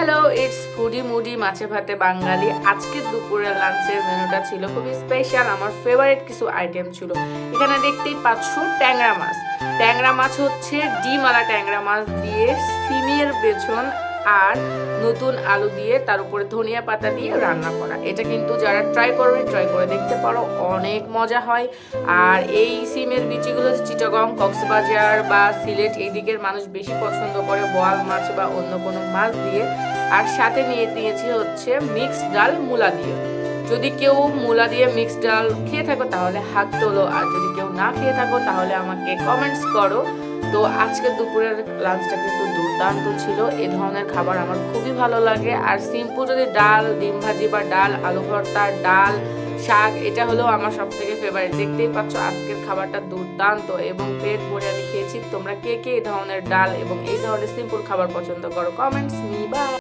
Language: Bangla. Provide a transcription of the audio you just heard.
হ্যালো, ইটস ফুডি মুডি মাছে ভাতে বাঙালি। আজকের দুপুরের লাঞ্চের মেনুটা ছিল খুবই স্পেশাল। আমার ফেভারিট কিছু আইটেম ছিল। এখানে দেখতেই পাচ্ছ ট্যাংরা মাছ। ট্যাংরা মাছ হচ্ছে ডিমওয়ালা ট্যাংরা মাছ দিয়ে সিমের বেছন আর নতুন আলু দিয়ে তার উপরে ধনিয়া পাতা দিয়ে রান্না করা। এটা কিন্তু যারা ট্রাই করবে ট্রাই করে দেখতে পারো, অনেক মজা হয়। আর এই সিমের বিচিগুলো চিটাগং, কক্সবাজার বা সিলেট এই দিকের মানুষ বেশি পছন্দ করে বোয়াল মাছ বা অন্য কোনো মাছ দিয়ে। আর সাথে নিয়ে দিয়েছি হচ্ছে মিক্সড ডাল মূলা দিয়ে। যদি কেউ মূলা দিয়ে মিক্সড ডাল খেয়ে থাকো তাহলে হাত তোলো, আর যদি কেউ না খেয়ে থাকো তাহলে আমাকে কমেন্টস করো। তো আজকের দুপুরের লাঞ্চটা কিন্তু দুর্দান্ত ছিল। এই ধরনের খাবার আমার খুবই ভালো লাগে। আর সিম্পল যদি ডাল, ডিম ভাজি বা ডাল, আলু ভর্তা, ডাল, শাক, এটা হলো আমার সব থেকে ফেভারিট। দেখতেই পাচ্ছ আজকের খাবারটা দুর্দান্ত এবং পেট ভরে আমি খেয়েছি। তোমরা কে কে এই ধরনের ডাল এবং এই ধরনের সিম্পল খাবার পছন্দ করো? Comments me. বাই।